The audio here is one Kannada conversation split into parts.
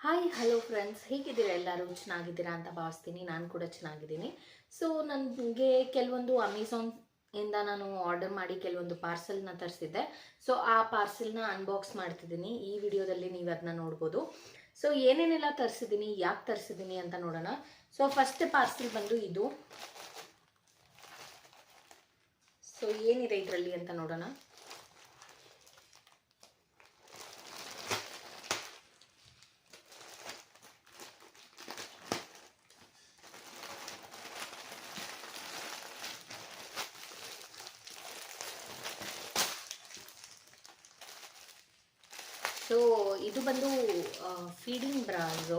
ಹಾಯ್ ಹಲೋ ಫ್ರೆಂಡ್ಸ್, ಹೇಗಿದ್ದೀರಾ? ಎಲ್ಲರೂ ಚೆನ್ನಾಗಿದ್ದೀರಾ ಅಂತ ಭಾವಿಸ್ತೀನಿ. ನಾನು ಕೂಡ ಚೆನ್ನಾಗಿದ್ದೀನಿ. ಸೊ ನನಗೆ ಕೆಲವೊಂದು ಇಂದ ನಾನು ಆರ್ಡರ್ ಮಾಡಿ ಕೆಲವೊಂದು ಪಾರ್ಸೆಲ್ನ ತರಿಸಿದ್ದೆ. ಸೊ ಆ ಪಾರ್ಸೆಲ್ನ ಅನ್ಬಾಕ್ಸ್ ಮಾಡ್ತಿದ್ದೀನಿ. ಈ ವಿಡಿಯೋದಲ್ಲಿ ನೀವು ಅದನ್ನ ನೋಡ್ಬೋದು. ಸೊ ಏನೇನೆಲ್ಲ ತರಿಸಿದ್ದೀನಿ, ಯಾಕೆ ತರಿಸಿದ್ದೀನಿ ಅಂತ ನೋಡೋಣ. ಸೊ ಫಸ್ಟ್ ಪಾರ್ಸೆಲ್ ಬಂದು ಇದು. ಸೊ ಏನಿದೆ ಇದರಲ್ಲಿ ಅಂತ ನೋಡೋಣ. ಸೊ ಇದು ಬಂದು ಫೀಡಿಂಗ್ ಬ್ರಾಸು.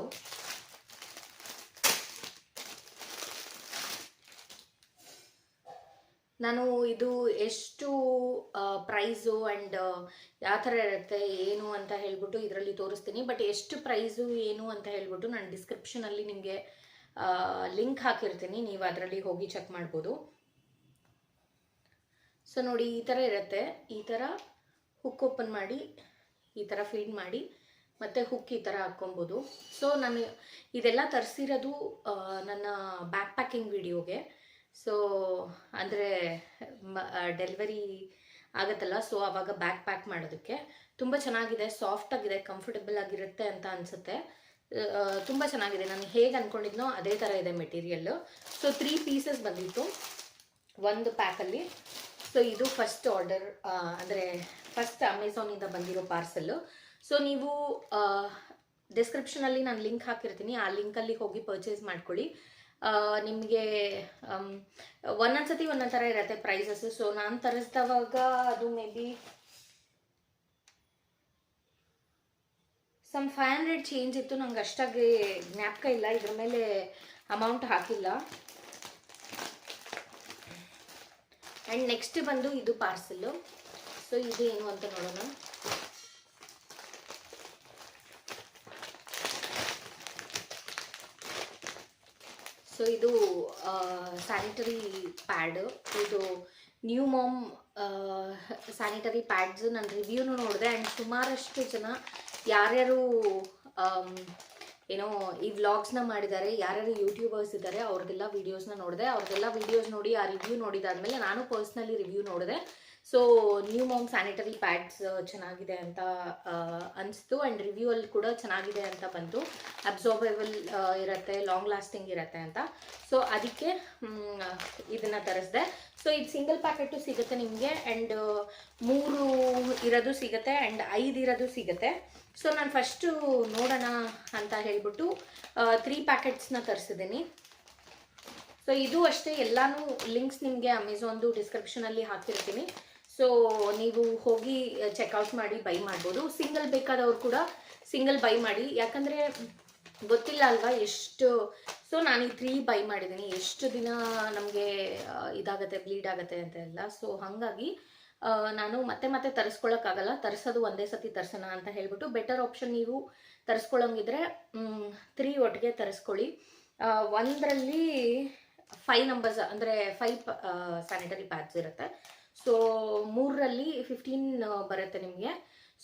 ನಾನು ಇದು ಎಷ್ಟು ಪ್ರೈಸು ಆ್ಯಂಡ್ ಯಾವ ಥರ ಇರುತ್ತೆ ಏನು ಅಂತ ಹೇಳ್ಬಿಟ್ಟು ಇದರಲ್ಲಿ ತೋರಿಸ್ತೀನಿ. ಬಟ್ ಎಷ್ಟು ಪ್ರೈಸು ಏನು ಅಂತ ಹೇಳ್ಬಿಟ್ಟು ನಾನು ಡಿಸ್ಕ್ರಿಪ್ಷನಲ್ಲಿ ನಿಮಗೆ ಲಿಂಕ್ ಹಾಕಿರ್ತೀನಿ, ನೀವು ಅದರಲ್ಲಿ ಹೋಗಿ ಚೆಕ್ ಮಾಡ್ಬೋದು. ಸೊ ನೋಡಿ, ಈ ಥರ ಇರುತ್ತೆ. ಈ ಥರ ಹುಕ್ ಓಪನ್ ಮಾಡಿ ಈ ಥರ ಫೀಡ್ ಮಾಡಿ ಮತ್ತು ಹುಕ್ ಈ ಥರ ಹಾಕ್ಕೊಬೋದು. ಸೊ ನಾನು ಇದೆಲ್ಲ ತರಿಸಿರೋದು ನನ್ನ ಬ್ಯಾಕ್ ಪ್ಯಾಕಿಂಗ್ ವಿಡಿಯೋಗೆ. ಸೊ ಅಂದರೆ ಡೆಲಿವರಿ ಆಗುತ್ತಲ್ಲ, ಸೊ ಆವಾಗ ಬ್ಯಾಕ್ ಪ್ಯಾಕ್ ಮಾಡೋದಕ್ಕೆ ತುಂಬ ಚೆನ್ನಾಗಿದೆ, ಸಾಫ್ಟಾಗಿದೆ, ಕಂಫರ್ಟಬಲ್ ಆಗಿರುತ್ತೆ ಅಂತ ಅನಿಸುತ್ತೆ. ತುಂಬ ಚೆನ್ನಾಗಿದೆ. ನಾನು ಹೇಗೆ ಅಂದ್ಕೊಂಡಿದ್ನೋ ಅದೇ ಥರ ಇದೆ ಮೆಟೀರಿಯಲ್ಲು. ಸೊ 3 ಪೀಸಸ್ ಬಂದಿತ್ತು ಒಂದು ಪ್ಯಾಕಲ್ಲಿ. ಸೊ ಇದು ಫಸ್ಟ್ ಆರ್ಡರ್, ಅಂದರೆ ಫಸ್ಟ್ ಅಮೆಝಾನಿಂದ ಬಂದಿರೋ ಪಾರ್ಸೆಲ್ಲು. ಸೊ ನೀವು ಡಿಸ್ಕ್ರಿಪ್ಷನಲ್ಲಿ ನಾನು ಲಿಂಕ್ ಹಾಕಿರ್ತೀನಿ, ಆ ಲಿಂಕಲ್ಲಿ ಹೋಗಿ ಪರ್ಚೇಸ್ ಮಾಡ್ಕೊಳ್ಳಿ. ನಿಮಗೆ ಒಂದೊಂದ್ಸತಿ ಒಂದೊಂದು ಥರ ಇರುತ್ತೆ ಪ್ರೈಸಸ್ಸು. ಸೊ ನಾನು ತರಿಸಿದವಾಗ ಅದು ಮೇ ಬಿ ಸಮ್ 500 ಚೇಂಜ್ ಇತ್ತು. ನಂಗೆ ಅಷ್ಟಾಗಿ ಜ್ಞಾಪಕ ಇಲ್ಲ, ಇದ್ರ ಮೇಲೆ ಅಮೌಂಟ್ ಹಾಕಿಲ್ಲ. ಆ್ಯಂಡ್ ನೆಕ್ಸ್ಟ್ ಬಂದು ಇದು ಪಾರ್ಸೆಲ್ಲು. ಸೊ ಇದು ಏನು ಅಂತ ನೋಡೋಣ. ಸೊ ಇದು ಸ್ಯಾನಿಟರಿ ಪ್ಯಾಡು. ಇದು ನ್ಯೂ ಮಾಮ್ ಸ್ಯಾನಿಟರಿ ಪ್ಯಾಡ್ಸ್. ನಾನು ರಿವ್ಯೂನು ನೋಡಿದೆ ಆ್ಯಂಡ್ ಸುಮಾರಷ್ಟು ಜನ ಯಾರ್ಯಾರು ಏನೋ ಈ ವ್ಲಾಗ್ಸ್ನ ಮಾಡಿದ್ದಾರೆ, ಯಾರ್ಯಾರು ಯೂಟ್ಯೂಬರ್ಸ್ ಇದ್ದಾರೆ, ಅವ್ರದ್ದೆಲ್ಲ ವೀಡಿಯೋಸ್ನ ನೋಡಿದೆ. ಅವ್ರದ್ದೆಲ್ಲ ವೀಡಿಯೋಸ್ ನೋಡಿ ಆ ರಿವ್ಯೂ ನೋಡಿದಾದ್ಮೇಲೆ ನಾನು ಪರ್ಸ್ನಲಿ ರಿವ್ಯೂ ನೋಡಿದೆ. So New Mom sanitary pads ಚೆನ್ನಾಗಿದೆ ಅಂತ ಅನಿಸ್ತು. ಆ್ಯಂಡ್ ರಿವ್ಯೂ ಅಲ್ಲಿ ಕೂಡ ಚೆನ್ನಾಗಿದೆ ಅಂತ ಬಂತು. ಅಬ್ಸಾರ್ಬೆಬಲ್ ಇರುತ್ತೆ, ಲಾಂಗ್ ಲಾಸ್ಟಿಂಗ್ ಇರುತ್ತೆ ಅಂತ. ಸೊ ಅದಕ್ಕೆ ಇದನ್ನು ತರಿಸಿದೆ. ಸೊ ಇದು ಸಿಂಗಲ್ ಪ್ಯಾಕೆಟು ಸಿಗುತ್ತೆ ನಿಮಗೆ, ಆ್ಯಂಡ್ 3 ಇರೋದು ಸಿಗುತ್ತೆ ಆ್ಯಂಡ್ 5 ಇರೋದು ಸಿಗುತ್ತೆ. ಸೊ ನಾನು ಫಸ್ಟು ನೋಡೋಣ ಅಂತ ಹೇಳ್ಬಿಟ್ಟು 3 ಪ್ಯಾಕೆಟ್ಸ್ನ ತರಿಸಿದ್ದೀನಿ. ಸೊ ಇದು ಅಷ್ಟೇ, ಎಲ್ಲನೂ ಲಿಂಕ್ಸ್ ನಿಮಗೆ ಅಮೆಝಾನ್ದು ಡಿಸ್ಕ್ರಿಪ್ಷನಲ್ಲಿ ಹಾಕಿರ್ತೀನಿ. ಸೊ ನೀವು ಹೋಗಿ ಚೆಕ್ಔಟ್ ಮಾಡಿ ಬೈ ಮಾಡ್ಬೋದು. ಸಿಂಗಲ್ ಬೇಕಾದವ್ರು ಕೂಡ ಸಿಂಗಲ್ ಬೈ ಮಾಡಿ, ಯಾಕಂದರೆ ಗೊತ್ತಿಲ್ಲ ಅಲ್ವಾ ಎಷ್ಟು. ಸೊ ನಾನು ಈ 3 ಬೈ ಮಾಡಿದ್ದೀನಿ, ಎಷ್ಟು ದಿನ ನಮಗೆ ಇದಾಗುತ್ತೆ, ಬ್ಲೀಡ್ ಆಗುತ್ತೆ ಅಂತ ಎಲ್ಲ. ಸೊ ಹಾಗಾಗಿ ನಾನು ಮತ್ತೆ ತರಿಸ್ಕೊಳ್ಳೋಕ್ಕಾಗಲ್ಲ, ತರಿಸೋದು ಒಂದೇ ಸತಿ ತರಿಸೋಣ ಅಂತ ಹೇಳ್ಬಿಟ್ಟು ಬೆಟರ್ ಆಪ್ಷನ್ ನೀವು ತರಿಸ್ಕೊಳ್ಳೋಂಗಿದ್ರೆ 3 ಒಟ್ಟಿಗೆ ತರಿಸ್ಕೊಳ್ಳಿ. ಒಂದರಲ್ಲಿ 5 ನಂಬರ್ಸ್ ಅಂದರೆ 5 ಸ್ಯಾನಿಟರಿ ಪ್ಯಾಡ್ಸ್ ಇರುತ್ತೆ. ಸೊ 3ರಲ್ಲಿ 15 ಬರುತ್ತೆ ನಿಮಗೆ.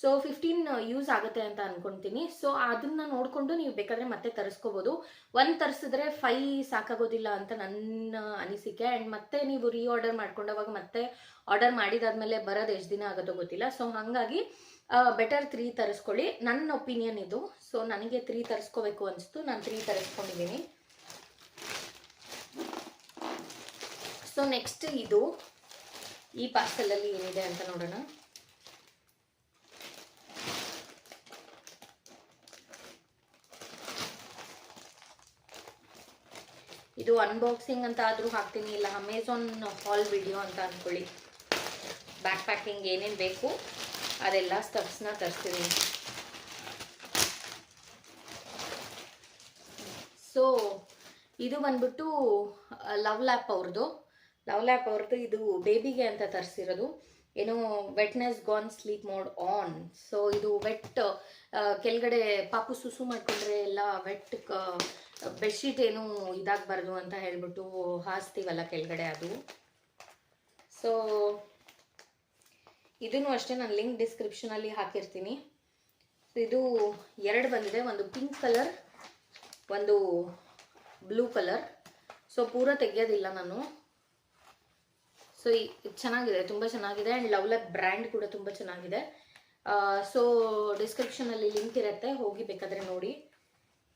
ಸೊ 15 ಯೂಸ್ ಆಗುತ್ತೆ ಅಂತ ಅಂದ್ಕೊಳ್ತೀನಿ. ಸೊ ಅದನ್ನು ನೋಡಿಕೊಂಡು ನೀವು ಬೇಕಾದರೆ ಮತ್ತೆ ತರಿಸ್ಕೋಬೋದು. 1 ತರಿಸಿದ್ರೆ 5 ಸಾಕಾಗೋದಿಲ್ಲ ಅಂತ ನನ್ನ ಅನಿಸಿಕೆ. ಆ್ಯಂಡ್ ಮತ್ತೆ ನೀವು ರೀಆರ್ಡರ್ ಮಾಡ್ಕೊಂಡವಾಗ ಮತ್ತೆ ಆರ್ಡರ್ ಮಾಡಿದಾದ್ಮೇಲೆ ಬರೋದು ಎಷ್ಟು ದಿನ ಆಗುತ್ತೋ ಗೊತ್ತಿಲ್ಲ. ಸೊ ಹಾಗಾಗಿ ಬೆಟರ್ 3 ತರಿಸ್ಕೊಳ್ಳಿ, ನನ್ನ ಒಪಿನಿಯನ್ ಇದು. ಸೊ ನನಗೆ 3 ತರಿಸ್ಕೋಬೇಕು ಅನಿಸ್ತು, ನಾನು 3 ತರಿಸ್ಕೊಂಡಿದ್ದೀನಿ. ಸೊ ನೆಕ್ಸ್ಟ್ ಇದು ಈ ಪಾರ್ಸೆಲಲ್ಲಿ ಏನಿದೆ ಅಂತ ನೋಡೋಣ. ಇದು ಅನ್ಬಾಕ್ಸಿಂಗ್ ಅಂತ ಆದರೂ ಹಾಕ್ತೀನಿ, ಇಲ್ಲ ಅಮೆಝಾನ್ ಹಾಲ್ ವಿಡಿಯೋ ಅಂತ ಅಂದ್ಕೊಳ್ಳಿ. ಬ್ಯಾಕ್ ಪ್ಯಾಕಿಂಗ್ ಏನೇನು ಬೇಕು ಅದೆಲ್ಲ ಸ್ಟಫ್ಸ್ನ ತರಿಸ್ತಿದ್ದೀನಿ. ಸೊ ಇದು ಬಂದ್ಬಿಟ್ಟು ಲವ್ ಲ್ಯಾಪ್ ಅವ್ರದ್ದು ಇದು ಬೇಬಿಗೆ ಅಂತ ತರಿಸಿರೋದು. ಏನೋ wetness gone sleep mode on. So ಇದು ವೆಟ್ ಕೆಳಗಡೆ ಪಾಪು ಸುಸು ಮಾಡಿಕೊಂಡ್ರೆ ಎಲ್ಲ ವೆಟ್ ಬೆಡ್ಶೀಟ್ ಏನು ಇದಾಗಬಾರ್ದು ಅಂತ ಹೇಳ್ಬಿಟ್ಟು ಹಾಸ್ತೀವಲ್ಲ ಕೆಳಗಡೆ ಅದು. ಸೊ ಇದನ್ನು ಅಷ್ಟೇ ನಾನು ಲಿಂಕ್ ಡಿಸ್ಕ್ರಿಪ್ಷನಲ್ಲಿ ಹಾಕಿರ್ತೀನಿ. ಇದು 2 ಬಂದಿದೆ, ಒಂದು ಪಿಂಕ್ ಕಲರ್, ಒಂದು ಬ್ಲೂ ಕಲರ್. ಸೊ ಪೂರ ತೆಗೆಯೋದಿಲ್ಲ ನಾನು. ಸೊ ಇದು ಚೆನ್ನಾಗಿದೆ, ತುಂಬ ಚೆನ್ನಾಗಿದೆ. ಆ್ಯಂಡ್ ಲವ್ಲಕ್ ಬ್ರ್ಯಾಂಡ್ ಕೂಡ ತುಂಬ ಚೆನ್ನಾಗಿದೆ. ಸೊ ಡಿಸ್ಕ್ರಿಪ್ಷನಲ್ಲಿ ಲಿಂಕ್ ಇರುತ್ತೆ, ಹೋಗಿ ಬೇಕಾದರೆ ನೋಡಿ.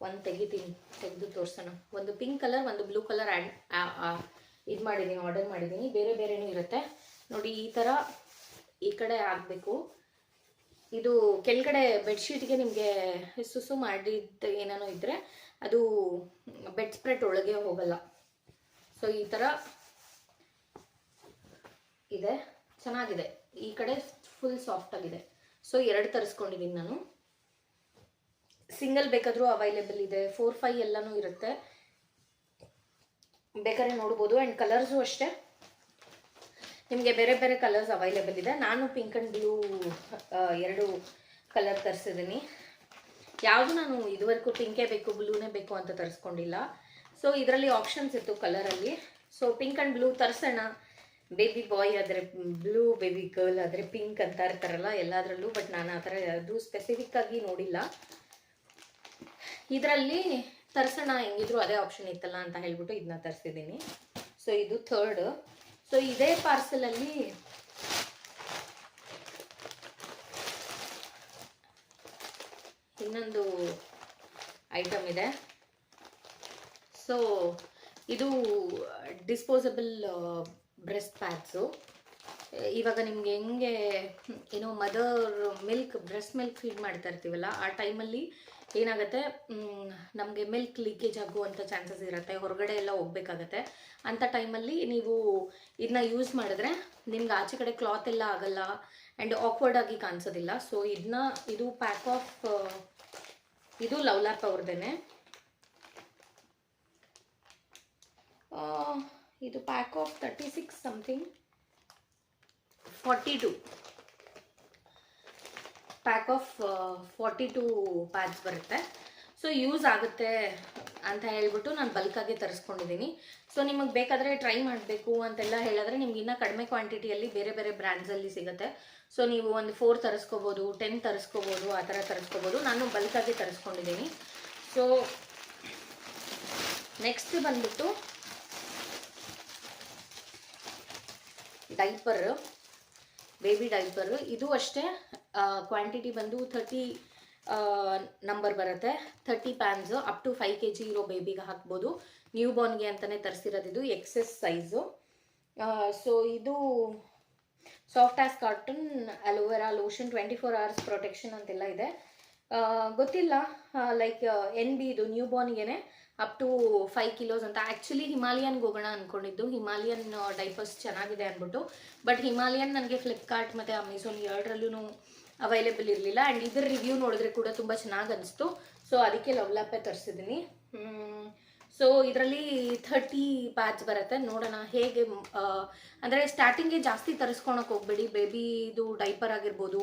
ಒಂದು ತೆಗೆದು ತೋರಿಸೋಣ. ಒಂದು ಪಿಂಕ್ ಕಲರ್, ಒಂದು ಬ್ಲೂ ಕಲರ್ ಇದು ಮಾಡಿದ್ದೀನಿ, ಆರ್ಡರ್ ಮಾಡಿದ್ದೀನಿ. ಬೇರೆ ಬೇರೆನೂ ಇರುತ್ತೆ ನೋಡಿ. ಈ ಥರ ಈ ಕಡೆ ಆಗಬೇಕು. ಇದು ಕೆಳಗಡೆ ಬೆಡ್ಶೀಟ್ಗೆ ನಿಮಗೆ ಸುಸು ಮಾಡಿದ್ದು ಏನೇನೋ ಇದ್ದರೆ ಅದು ಬೆಡ್ ಸ್ಪ್ರೆಡ್ ಒಳಗೆ ಹೋಗಲ್ಲ. ಸೊ ಈ ಥರ ಇದೆ, ಚೆನ್ನಾಗಿದೆ. ಈ ಕಡೆ ಫುಲ್ ಸಾಫ್ಟ್ ಆಗಿದೆ. ಸೊ 2 ತರಿಸ್ಕೊಂಡಿದ್ದೀನಿ ನಾನು. ಸಿಂಗಲ್ ಬೇಕಾದರೂ ಅವೈಲೇಬಲ್ ಇದೆ, 4-5 ಎಲ್ಲನೂ ಇರುತ್ತೆ, ಬೇಕಾದ್ರೆ ನೋಡ್ಬೋದು. ಆ್ಯಂಡ್ ಕಲರ್ಸು ಅಷ್ಟೇ, ನಿಮಗೆ ಬೇರೆ ಬೇರೆ ಕಲರ್ಸ್ ಅವೈಲೇಬಲ್ ಇದೆ. ನಾನು ಪಿಂಕ್ ಆ್ಯಂಡ್ ಬ್ಲೂ 2 ಕಲರ್ ತರಿಸಿದ್ದೀನಿ. ಯಾವುದು ನಾನು ಇದುವರೆಗೂ ಪಿಂಕೇ ಬೇಕು ಬ್ಲೂನೇ ಬೇಕು ಅಂತ ತರಿಸ್ಕೊಂಡಿಲ್ಲ. ಸೊ ಇದರಲ್ಲಿ ಆಪ್ಷನ್ಸ್ ಇತ್ತು ಕಲರಲ್ಲಿ. ಸೊ ಪಿಂಕ್ ಆ್ಯಂಡ್ ಬ್ಲೂ ತರಿಸೋಣ. ಬೇಬಿ ಬಾಯ್ ಆದರೆ ಬ್ಲೂ, ಬೇಬಿ ಗರ್ಲ್ ಆದರೆ ಪಿಂಕ್ ಅಂತ ಇರ್ತಾರಲ್ಲ ಎಲ್ಲದರಲ್ಲೂ. ಬಟ್ ನಾನು ಆ ಥರ ಅದು ಸ್ಪೆಸಿಫಿಕ್ಕಾಗಿ ನೋಡಿಲ್ಲ. ಇದರಲ್ಲಿ ತರಿಸೋಣ, ಹೆಂಗಿದ್ರು ಅದೇ ಆಪ್ಷನ್ ಇತ್ತಲ್ಲ ಅಂತ ಹೇಳ್ಬಿಟ್ಟು ಇದನ್ನ ತರಿಸಿದ್ದೀನಿ. ಸೊ ಇದು 3rd. ಸೊ ಇದೇ ಪಾರ್ಸಲಲ್ಲಿ ಇನ್ನೊಂದು ಐಟಮ್ ಇದೆ. ಸೊ ಇದು ಡಿಸ್ಪೋಸಬಲ್ ಬ್ರೆಸ್ಟ್ ಪ್ಯಾಡ್ಸು. ಇವಾಗ ನಿಮಗೆ ಹೆಂಗೆ ಏನೋ mother milk, breast milk feed ಮಾಡ್ತಾ ಇರ್ತೀವಲ್ಲ, ಆ ಟೈಮಲ್ಲಿ ಏನಾಗುತ್ತೆ, ನಮಗೆ ಮಿಲ್ಕ್ ಲೀಕೇಜ್ ಆಗುವಂಥ ಚಾನ್ಸಸ್ ಇರುತ್ತೆ, ಹೊರಗಡೆ ಎಲ್ಲ ಹೋಗ್ಬೇಕಾಗತ್ತೆ. ಅಂಥ ಟೈಮಲ್ಲಿ ನೀವು ಇದನ್ನ ಯೂಸ್ ಮಾಡಿದ್ರೆ ನಿಮ್ಗೆ ಆಚೆ ಕಡೆ ಕ್ಲಾತ್ ಎಲ್ಲ ಆಗಲ್ಲ ಆ್ಯಂಡ್ ಆಕ್ವರ್ಡ್ ಆಗಿ ಕಾಣಿಸೋದಿಲ್ಲ. ಸೊ ಇದು ಪ್ಯಾಕ್ ಆಫ್, ಇದು ಲವ್ಲ್ಯಾಪ್ ಅವ್ರದ್ದೇನೆ. ಇದು pack of 36 something 42 pack of 42 pads ಬರುತ್ತೆ. ಸೊ ಯೂಸ್ ಆಗುತ್ತೆ ಅಂತ ಹೇಳ್ಬಿಟ್ಟು ನಾನು ಬಲ್ಕಾಗೆ ತರಿಸ್ಕೊಂಡಿದ್ದೀನಿ. ಸೊ ನಿಮಗೆ ಬೇಕಾದರೆ ಟ್ರೈ ಮಾಡಬೇಕು ಅಂತೆಲ್ಲ ಹೇಳಿದ್ರೆ ನಿಮ್ಗೆ ಇನ್ನೂ ಕಡಿಮೆ ಕ್ವಾಂಟಿಟಿಯಲ್ಲಿ ಬೇರೆ ಬೇರೆ ಬ್ರ್ಯಾಂಡ್ಸಲ್ಲಿ ಸಿಗುತ್ತೆ. ಸೊ ನೀವು ಒಂದು 4 ತರಿಸ್ಕೋಬೋದು, 10 ತರಿಸ್ಕೋಬೋದು, ಆ ಥರ ತರಿಸ್ಕೋಬೋದು. ನಾನು ಬಲ್ಕಾಗೆ ತರಿಸ್ಕೊಂಡಿದ್ದೀನಿ. ಸೊ ನೆಕ್ಸ್ಟ್ ಬಂದ್ಬಿಟ್ಟು ಡೈಪರ್, ಬೇಬಿ ಡೈಪರ್. ಇದು ಅಷ್ಟೇ ಕ್ವಾಂಟಿಟಿ ಬಂದು 30 ನಂಬರ್ ಬರುತ್ತೆ. 30 ಪ್ಯಾನ್ಸು ಅಪ್ ಟು 5 kg ಇರೋ ಬೇಬಿಗೆ ಹಾಕ್ಬೋದು. ನ್ಯೂ ಬಾರ್ನ್ಗೆ ಅಂತಲೇ ತರಿಸಿರೋದು, ಇದು ಎಕ್ಸೆಸ್ ಸೈಜು. ಸೊ ಇದು soft as cotton, aloe vera lotion, 24 hours protection ಅಂತೆಲ್ಲ ಇದೆ. ಗೊತ್ತಿಲ್ಲ, ಲೈಕ್ NB ಇದು ನ್ಯೂ ಬಾರ್ನ್ಗೆ ಅಪ್ ಟು 5 kilos ಅಂತ. ಆ್ಯಕ್ಚುಲಿ ಹಿಮಾಲಯನ್ಗೆ ಹೋಗೋಣ ಅಂದ್ಕೊಂಡಿದ್ದು, ಹಿಮಾಲಯನ್ ಡೈಪರ್ಸ್ ಚೆನ್ನಾಗಿದೆ ಅಂದ್ಬಿಟ್ಟು. ಬಟ್ ಹಿಮಾಲಯನ್ ನನಗೆ ಫ್ಲಿಪ್ಕಾರ್ಟ್ ಮತ್ತು ಅಮೆಝಾನ್ 2ರಲ್ಲೂ ಅವೈಲೇಬಲ್ ಇರಲಿಲ್ಲ. ಆ್ಯಂಡ್ ಇದ್ರ ರಿವ್ಯೂ ನೋಡಿದ್ರೆ ಕೂಡ ತುಂಬ ಚೆನ್ನಾಗಿ ಅನಿಸ್ತು. ಸೊ ಅದಕ್ಕೆ ಲವ್ಲ್ಯಾಪೇ ತರಿಸಿದ್ದೀನಿ. ಸೊ ಇದರಲ್ಲಿ 30 ಪ್ಯಾಡ್ಸ್ ಬರುತ್ತೆ. ನೋಡೋಣ ಹೇಗೆ, ಅಂದರೆ ಸ್ಟಾರ್ಟಿಂಗ್ಗೆ ಜಾಸ್ತಿ ತರಿಸ್ಕೊಳಕ್ಕೆ ಹೋಗ್ಬೇಡಿ. ಬೇಬಿದು ಡೈಪರ್ ಆಗಿರ್ಬೋದು,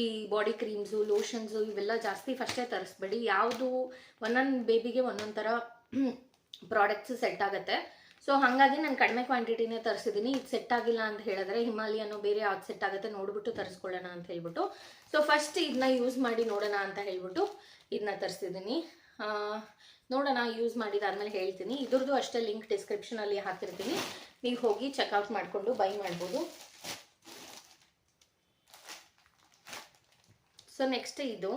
ಈ ಬಾಡಿ ಕ್ರೀಮ್ಸು, ಲೋಷನ್ಸು ಇವೆಲ್ಲ ಜಾಸ್ತಿ ಫಸ್ಟೇ ತರಿಸ್ಬೇಡಿ. ಯಾವುದು ಒಂದೊಂದು ಬೇಬಿಗೆ ಒಂದೊಂದು ಥರ ಪ್ರಾಡಕ್ಟ್ಸ್ ಸೆಟ್ ಆಗುತ್ತೆ. ಸೊ ಹಾಗಾಗಿ ನಾನು ಕಡಿಮೆ ಕ್ವಾಂಟಿಟಿನೇ ತರಿಸಿದ್ದೀನಿ. ಇದು ಸೆಟ್ ಆಗಿಲ್ಲ ಅಂತ ಹೇಳಿದ್ರೆ ಹಿಮಾಲಯನು ಬೇರೆ ಯಾವ್ದು ಸೆಟ್ ಆಗುತ್ತೆ ನೋಡಿಬಿಟ್ಟು ತರಿಸ್ಕೊಳ್ಳೋಣ ಅಂತ ಹೇಳ್ಬಿಟ್ಟು. ಸೊ ಫಸ್ಟ್ ಇದನ್ನ ಯೂಸ್ ಮಾಡಿ ನೋಡೋಣ ಅಂತ ಹೇಳ್ಬಿಟ್ಟು ಇದನ್ನ ತರಿಸಿದ್ದೀನಿ. ನೋಡೋಣ, ಯೂಸ್ ಮಾಡಿದಾದ್ಮೇಲೆ ಹೇಳ್ತೀನಿ. ಇದ್ರದ್ದು ಅಷ್ಟೇ ಲಿಂಕ್ ಡಿಸ್ಕ್ರಿಪ್ಷನಲ್ಲಿ ಹಾಕಿರ್ತೀನಿ, ನೀವು ಹೋಗಿ ಚೆಕ್ಔಟ್ ಮಾಡಿಕೊಂಡು ಬೈ ಮಾಡ್ಬೋದು. ಸೊ ನೆಕ್ಸ್ಟ್ ಇದು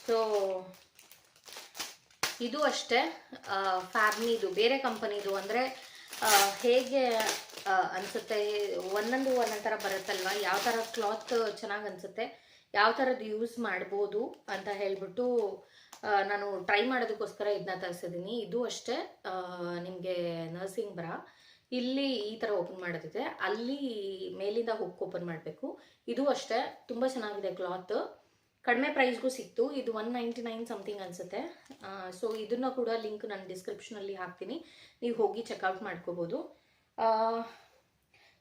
ಸೊ ಇದು ಅಷ್ಟೇ ಫ್ಯಾಬ್ನಿದು, ಬೇರೆ ಕಂಪನಿದು. ಅಂದರೆ ಹೇಗೆ ಅನಿಸುತ್ತೆ, ಒಂದೊಂದು ಥರ ಬರುತ್ತಲ್ವ, ಯಾವ ಥರ ಕ್ಲಾತ್ ಚೆನ್ನಾಗಿ ಅನಿಸುತ್ತೆ, ಯಾವ ಥರದ್ದು ಯೂಸ್ ಮಾಡ್ಬೋದು ಅಂತ ಹೇಳ್ಬಿಟ್ಟು ನಾನು ಟ್ರೈ ಮಾಡೋದಕ್ಕೋಸ್ಕರ ಇದನ್ನ ತರಿಸಿದ್ದೀನಿ. ಇದು ಅಷ್ಟೇ ನಿಮಗೆ ನರ್ಸಿಂಗ್ ಬ್ರಾ. ಇಲ್ಲಿ ಈ ಥರ ಓಪನ್ ಮಾಡೋದಿದೆ, ಅಲ್ಲಿ ಮೇಲಿಂದ ಹುಕ್ ಓಪನ್ ಮಾಡಬೇಕು. ಇದು ಅಷ್ಟೇ ತುಂಬ ಚೆನ್ನಾಗಿದೆ ಕ್ಲಾತ್. ಕಡಿಮೆ ಪ್ರೈಸ್ಗೂ ಸಿಕ್ತು. ಇದು 199 ಸಮಥಿಂಗ್ ಅನಿಸುತ್ತೆ. ಸೊ ಇದನ್ನು ಕೂಡ ಲಿಂಕ್ ನಾನು ಡಿಸ್ಕ್ರಿಪ್ಷನಲ್ಲಿ ಹಾಕ್ತೀನಿ, ನೀವು ಹೋಗಿ ಚೆಕ್ಔಟ್ ಮಾಡ್ಕೋಬೋದು.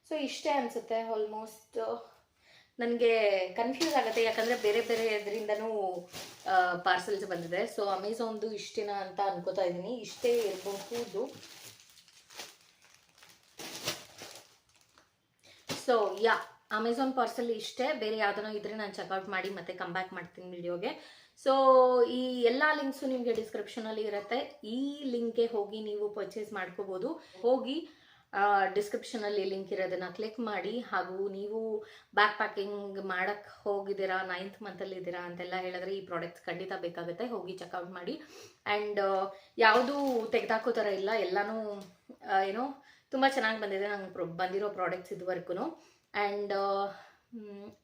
ಸೊ ಇಷ್ಟೇ ಅನಿಸುತ್ತೆ ಆಲ್ಮೋಸ್ಟ್. ನನಗೆ ಕನ್ಫ್ಯೂಸ್ ಆಗುತ್ತೆ, ಯಾಕಂದರೆ ಬೇರೆ ಬೇರೆ ಇದರಿಂದನೂ ಪಾರ್ಸಲ್ಸ್ ಬಂದಿದೆ. ಸೊ ಅಮೆಝಾನ್ದು ಇಷ್ಟೇನ ಅಂತ ಅನ್ಕೋತಾ ಇದ್ದೀನಿ, ಇಷ್ಟೇ ಇರಬಹುದು. ಸೊ ಅಮೆಝಾನ್ ಪಾರ್ಸಲ್ ಇಷ್ಟೇ, ಬೇರೆ ಯಾವುದೋ ಇದ್ರೆ ನಾನು ಚೆಕ್ಔಟ್ ಮಾಡಿ ಮತ್ತೆ ಕಮ್ ಬ್ಯಾಕ್ ಮಾಡ್ತೀನಿ ವಿಡಿಯೋಗೆ. ಸೊ ಈ ಎಲ್ಲ ಲಿಂಕ್ಸು ನಿಮಗೆ ಡಿಸ್ಕ್ರಿಪ್ಷನಲ್ಲಿ ಇರುತ್ತೆ. ಈ ಲಿಂಕ್ಗೆ ಹೋಗಿ ನೀವು ಪರ್ಚೇಸ್ ಮಾಡ್ಕೋಬೋದು. ಹೋಗಿ ಡಿಸ್ಕ್ರಿಪ್ಷನಲ್ಲಿ ಲಿಂಕ್ ಇರೋದನ್ನು ಕ್ಲಿಕ್ ಮಾಡಿ. ಹಾಗೂ ನೀವು ಬ್ಯಾಕ್ ಪ್ಯಾಕಿಂಗ್ ಮಾಡೋಕ್ಕೆ ಹೋಗಿದ್ದೀರಾ, 9th ಮಂತಲ್ಲಿ ಇದ್ದೀರಾ ಅಂತೆಲ್ಲ ಹೇಳಿದ್ರೆ ಈ ಪ್ರಾಡಕ್ಟ್ಸ್ ಖಂಡಿತ ಬೇಕಾಗುತ್ತೆ. ಹೋಗಿ ಚೆಕ್ಔಟ್ ಮಾಡಿ. ಆ್ಯಂಡ್ ಯಾವುದೂ ತೆಗೆದಾಕೋ ಥರ ಇಲ್ಲ, ಎಲ್ಲನೂ ಏನೋ ತುಂಬ ಚೆನ್ನಾಗಿ ಬಂದಿದೆ ನಂಗೆ ಬಂದಿರೋ ಪ್ರಾಡಕ್ಟ್ಸ್ ಇದುವರೆಗೂ. ಆ್ಯಂಡ್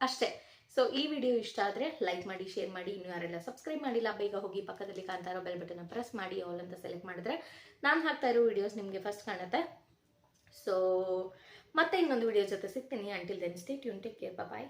ಅಷ್ಟೇ. ಸೊ ಈ ವಿಡಿಯೋ ಇಷ್ಟ ಆದರೆ ಲೈಕ್ ಮಾಡಿ, ಶೇರ್ ಮಾಡಿ. ಇನ್ನೂ ಯಾರೆಲ್ಲ ಸಬ್ಸ್ಕ್ರೈಬ್ ಮಾಡಿಲ್ಲ ಬೇಗ ಹೋಗಿ ಪಕ್ಕದಲ್ಲಿ ಕಾಣ್ತಾ ಇರೋ ಬೆಲ್ ಬಟನ್ನ ಪ್ರೆಸ್ ಮಾಡಿ, ಆಲ್ ಅಂತ ಸೆಲೆಕ್ಟ್ ಮಾಡಿದ್ರೆ ನಾನು ಹಾಕ್ತಾ ಇರೋ ವಿಡಿಯೋಸ್ ನಿಮಗೆ ಫಸ್ಟ್ ಕಾಣುತ್ತೆ. ಸೊ ಮತ್ತೆ ಇನ್ನೊಂದು ವಿಡಿಯೋ ಜೊತೆ ಸಿಗ್ತೀನಿ. Until then stay tune, take care, ಬಾಯ್.